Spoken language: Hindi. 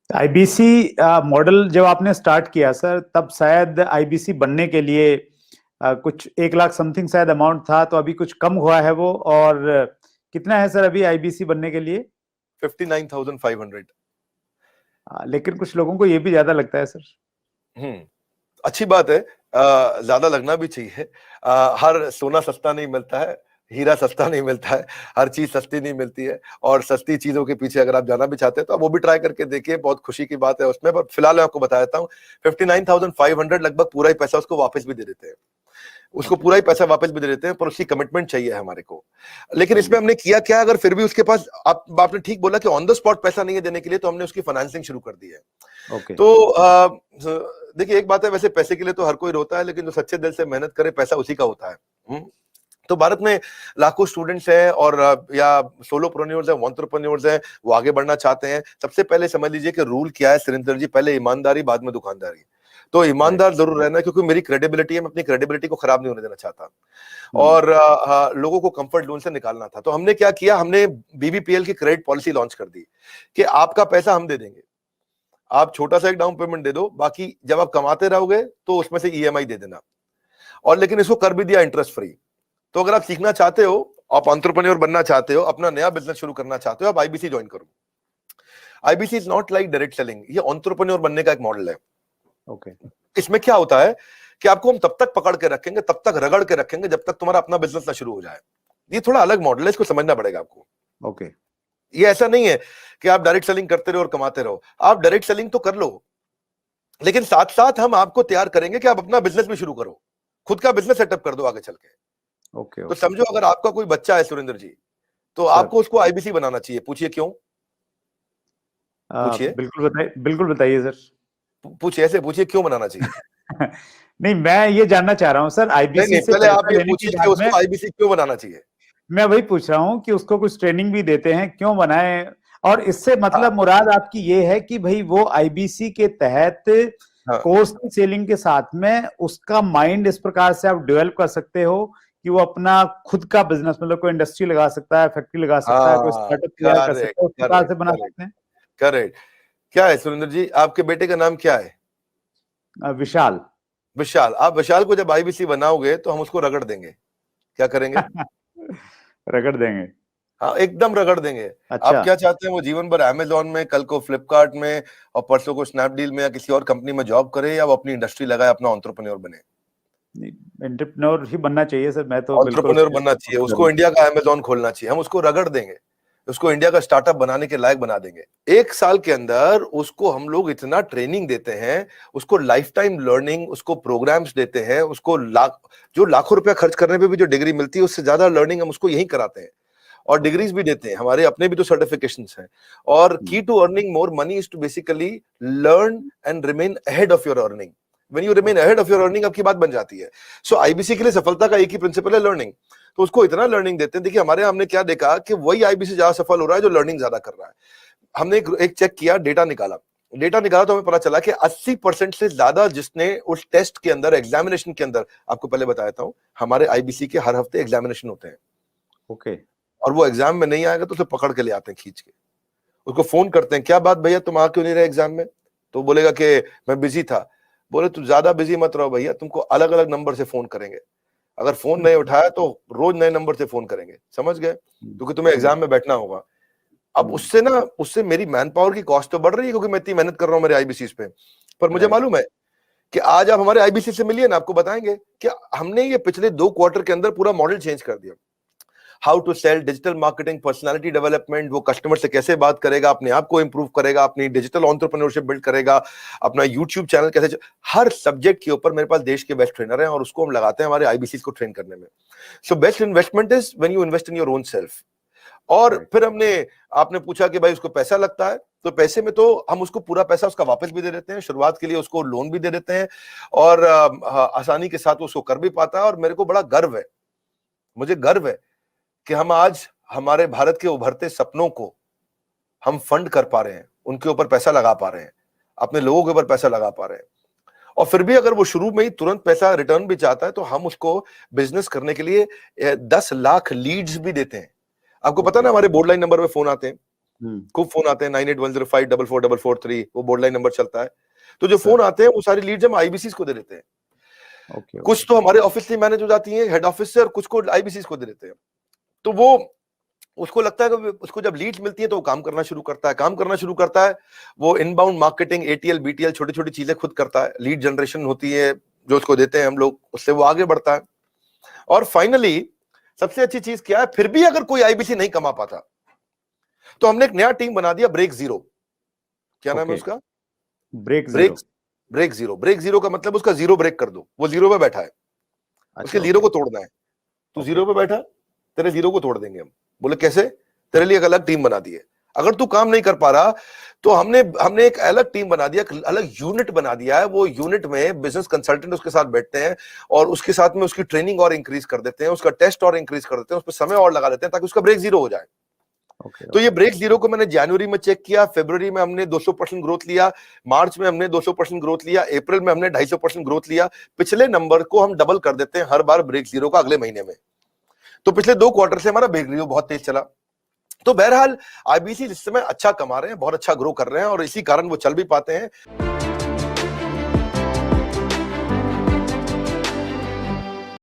आईबीसी मॉडल जब आपने स्टार्ट किया सर, तब शायद आईबीसी बनने के लिए कुछ 1 लाख समथिंग शायद अमाउंट था, तो अभी कुछ कम हुआ है वो, और कितना है सर अभी आईबीसी बनने के लिए? 59,500। लेकिन कुछ लोगों को ये भी ज्यादा लगता है सर। अच्छी बात है, ज्यादा लगना भी चाहिए। हर सोना सस्ता नहीं मिलता है, हीरा सस्ता नहीं मिलता है, हर चीज सस्ती नहीं मिलती है। और सस्ती चीजों के पीछे अगर आप जाना भी चाहते हैं तो आप वो भी ट्राई करके देखिए, बहुत खुशी की बात है उसमें। पर फिलहाल मैं आपको बता देता हूँ, 59,500 लगभग पूरा ही पैसा उसको वापस भी दे देते हैं, उसको पूरा ही पैसा वापस भी दे देते हैं, पर उसकी कमिटमेंट चाहिए हमारे को। लेकिन इसमें हमने किया क्या, अगर फिर भी उसके पास, आपने ठीक बोला कि ऑन द स्पॉट पैसा नहीं है देने के लिए, तो हमने उसकी फाइनेंसिंग शुरू कर दी है। तो देखिए, एक बात है, वैसे पैसे के लिए तो हर कोई रोता है, लेकिन जो सच्चे दिल से मेहनत करे पैसा उसी का होता है। तो भारत में लाखों स्टूडेंट्स हैं, और या सोलोप्रेन्योर्स हैं, एंटरप्रेन्योर्स हैं, वो आगे बढ़ना चाहते हैं। सबसे पहले समझ लीजिए कि रूल क्या है सुरेंद्र जी, पहले ईमानदारी, बाद में दुकानदारी। तो ईमानदार जरूर रहना, क्योंकि मेरी क्रेडिबिलिटी है, मैं अपनी क्रेडिबिलिटी को खराब नहीं होने देना चाहता, और लोगों को कंफर्ट जोन से निकालना था। तो हमने क्या किया, हमने बीबीपीएल की क्रेडिट पॉलिसी लॉन्च कर दी कि आपका पैसा हम दे देंगे, आप छोटा सा एक डाउन पेमेंट दे दो, बाकी जब आप कमाते रहोगे तो उसमें से ईएमआई दे देना। और लेकिन इसको कर भी दिया इंटरेस्ट फ्री। तो अगर आप सीखना चाहते हो, आप एंटरप्रेन्योर बनना चाहते हो, अपना नया बिजनेस शुरू करना चाहते हो, आप आईबीसी ज्वाइन करो। IBC is not like direct selling, ये एंटरप्रेन्योर बनने का एक मॉडल है। इसमें क्या होता है कि आपको हम तब तक पकड़ के रखेंगे, तब तक रगड़ के रखेंगे, जब तक तुम्हारा अपना बिजनेस ना शुरू हो जाए। ये थोड़ा अलग मॉडल है, इसको समझना पड़ेगा आपको। ये ऐसा नहीं है कि आप डायरेक्ट सेलिंग करते रहो और कमाते रहो। आप डायरेक्ट सेलिंग तो कर लो, लेकिन साथ साथ हम आपको तैयार करेंगे कि आप अपना बिजनेस भी शुरू करो, खुद का बिजनेस सेटअप कर दो आगे चल के। तो समझो, अगर आपका कोई बच्चा है सुरेंद्र जी, तो आपको उसको आईबीसी बनाना चाहिए। पूछिए क्यों? पूछिए, बिल्कुल बताइए सर। पूछिए, ऐसे पूछिए क्यों बनाना चाहिए। नहीं, मैं ये जानना चाह रहा हूँ सर, आईबीसी से पहले आप पैसा ये लेने पूछिए के कि बाद में उसको आईबीसी क्यों बनाना चाहिए। मैं वही पूछ रहा हूँ कि उसको कुछ ट्रेनिंग भी देते हैं, क्यों बनाए? और इससे मतलब मुराद आपकी ये है कि भाई वो आईबीसी के तहत कोर्स की सेलिंग के साथ में उसका माइंड इस प्रकार से आप डेवलप कर सकते हो कि वो अपना खुद का बिजनेस, मतलब कोई इंडस्ट्री लगा सकता है, फैक्ट्री लगा सकता है, कोई स्टार्टअप तैयार कर सकता है, उस प्रकार से बना सकते हैं। करेक्ट। क्या है सुरेंद्र जी, आपके बेटे का नाम क्या है? विशाल। विशाल। आप विशाल को जब आईबीसी बनाओगे तो हम उसको रगड़ देंगे। क्या करेंगे? रगड़ देंगे। हाँ, एकदम रगड़ देंगे। अच्छा। आप क्या चाहते हैं, वो जीवन भर अमेजोन में, कल को फ्लिपकार्ट में, और परसों को स्नैपडील में या किसी और कंपनी में जॉब करे, या वो अपनी इंडस्ट्री लगाए, अपना एंटरप्रेन्योर बने? एंटरप्रेन्योर ही बनना चाहिए सर, मैं तो बिल्कुल एंटरप्रेन्योर बनना चाहिए। उसको इंडिया का अमेजोन खोलना चाहिए। हम उसको रगड़ देंगे, उसको इंडिया का स्टार्टअप बनाने के लायक बना देंगे। 1 साल के अंदर उसको हम लोग इतना ट्रेनिंग देते हैं, उसको लाइफ टाइम लर्निंग, उसको प्रोग्राम्स देते हैं, उसको जो लाखों रुपया खर्च करने पे भी जो डिग्री मिलती है, उससे ज्यादा लर्निंग हम उसको यही कराते हैं, और डिग्रीज भी देते हैं। हमारे अपने भी तो सर्टिफिकेशंस हैं। और key to earning more money is to basically learn and remain ahead of your earning. When you remain ahead of your earning, आपकी बात बन जाती है। सो आईबीसी के लिए सफलता का एक ही प्रिंसिपल है, लर्निंग। तो उसको इतना लर्निंग देते हैं। देखिए, हमारे हमने क्या देखा कि वही आईबीसी ज्यादा सफल हो रहा है जो लर्निंग ज्यादा कर रहा है। हमने एक चेक किया, डेटा निकाला तो हमें पता चला कि 80% से ज्यादा जिसने उस टेस्ट के अंदर, एग्जामिनेशन के अंदर, आपको पहले बताया था, हमारे आईबीसी के हर हफ्ते एग्जामिनेशन होते हैं। और वो एग्जाम में नहीं आएगा तो उसे पकड़ के ले आते हैं खींच के, उसको फोन करते हैं, क्या बात भैया तुम आ क्यों नहीं रहे एग्जाम में? तो बोलेगा कि मैं बिजी था। बोले तू ज्यादा बिजी मत रहो भैया, तुमको अलग अलग नंबर से फोन करेंगे, अगर फोन नहीं उठाया तो रोज नए नंबर से फोन करेंगे, समझ गए? क्योंकि तुम्हें एग्जाम में बैठना होगा। अब उससे मेरी मैन पावर की कॉस्ट तो बढ़ रही है, क्योंकि मैं इतनी मेहनत कर रहा हूँ मेरे आईबीसी पे। पर मुझे मालूम है कि आज आप हमारे आईबीसी से मिलिए ना, आपको बताएंगे कि हमने ये पिछले 2 क्वार्टर के अंदर पूरा मॉडल चेंज कर दिया। How to sell, digital marketing, personality development, वो कस्टमर से कैसे बात करेगा, अपने आप को इंप्रूव करेगा, अपनी डिजिटल एंटरप्रेन्योरशिप बिल्ड करेगा, अपना यूट्यूब चैनल कैसे, हर सब्जेक्ट के ऊपर मेरे पास देश के बेस्ट ट्रेनर हैं, और उसको हम लगाते हैं हमारे आईबीसी को ट्रेन करने में। So best investment is when you invest in your own self. और फिर आपने पूछा कि भाई उसको पैसा लगता है, तो पैसे में तो हम उसको पूरा पैसा उसका वापस भी दे देते हैं, शुरुआत के लिए उसको लोन भी दे देते हैं, और आसानी के साथ उसको कर भी पाता है। और मेरे को बड़ा गर्व है, मुझे गर्व है कि हम आज हमारे भारत के उभरते सपनों को हम फंड कर पा रहे हैं, उनके ऊपर पैसा लगा पा रहे हैं, अपने लोगों के ऊपर पैसा लगा पा रहे हैं। और फिर भी अगर वो शुरू में ही तुरंत पैसा रिटर्न भी चाहता है, तो हम उसको बिजनेस करने के लिए 10 लाख लीड्स भी देते हैं। आपको पता ना, हमारे बोर्ड लाइन नंबर पे फोन आते हैं, खूब फोन आते हैं 9810544443, वो बोर्ड लाइन नंबर चलता है। तो जो फोन आते हैं वो सारी लीड्स हम आईबीसीज को दे देते हैं। कुछ तो हमारे ऑफिस से मैनेज हो जाती हैं हेड ऑफिस से, और कुछ को आईबीसीज को दे देते हैं। तो वो उसको लगता है कि उसको जब लीड्स मिलती है तो वो काम करना शुरू करता है। वो इनबाउंड मार्केटिंग, एटीएल बीटीएल, छोटी छोटी चीजें खुद करता है। लीड जनरेशन होती है जो उसको देते हैं हम लोग, उससे वो आगे बढ़ता है। और फाइनली सबसे अच्छी चीज क्या है, फिर भी अगर कोई आईबीसी नहीं कमा पाता तो हमने एक नया टीम बना दिया, ब्रेक जीरो। क्या नाम है उसका? Break zero. ब्रेक जीरो का मतलब उसका जीरो ब्रेक कर दो। वो जीरो पे बैठा है, उसके जीरो को तोड़ना है। तू जीरो पे बैठा, तेरे जीरो को तोड़ देंगे हम। बोले कैसे? तेरे लिए एक अलग टीम बना दी है। अगर तू काम नहीं कर पा रहा तो हमने एक अलग टीम बना दिया, अलग यूनिट बना दिया है। वो यूनिट में बिजनेस कंसल्टेंट उसके साथ बैठते हैं और उसके साथ में उसकी ट्रेनिंग और इंक्रीज कर देते हैं, उसका टेस्ट और इंक्रीज कर देते हैं, उस पर समय और लगा देते हैं ताकि उसका ब्रेक जीरो हो जाए। तो ये ब्रेक जीरो को मैंने जनवरी में चेक किया, फरवरी में हमने 200% ग्रोथ लिया, मार्च में हमने 200% ग्रोथ लिया, अप्रैल में हमने 250% ग्रोथ लिया। पिछले नंबर को हम डबल कर देते हैं हर बार ब्रेक जीरो का अगले महीने में। तो पिछले 2 क्वार्टर से हमारा ब्रेक जीरो बहुत तेज चला। तो बहरहाल आईबीसी इस समय अच्छा कमा रहे हैं, बहुत अच्छा ग्रो कर रहे हैं, और इसी कारण वो चल भी पाते हैं।